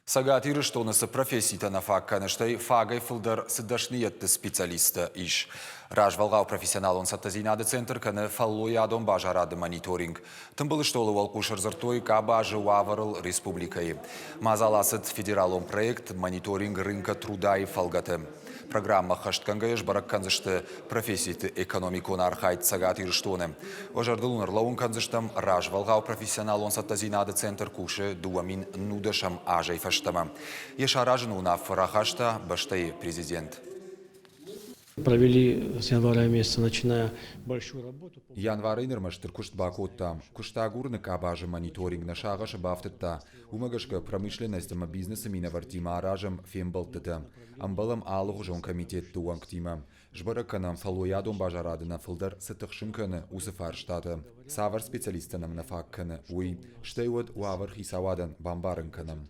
Сагатиры, что нас профессия на факканы, что и фагай филдер сдашниетты специалиста иш. Ражвалгау профессионал он саттазинады центр, каны фаллоядон бажарады мониторинг. Тым было, что лывал кушар зартой кабажы уаварыл республикой. Мазаласыд федералон проект мониторинг рынка труда и фалгаты. Программа хашткангаеш баракканзышты профессияты экономикон архайт сагатиры штоны. Ожардылунар лаун канзыштам ражвалгау профессионал он саттазинады центр куши дуамин нудашам ажай фаштама. Ешаражын унаф рахашта баштай президент. Провели с января месяца, начиная большую работу. Январь нырмаштыр кушт бакотта. Куштагурны кабажы мониторинг на шагаш бафтыта. Умагашка промышленность бизнеса миновартима аражам фембалтыта. Амбалам алых жон комитет туангтима. Жбараканам фалуядон бажарадына фылдар сытықшынканы усыфар штаты. Савар специалистанам на факканы. Уй, штайвод уавар хисавадан бамбарынканым.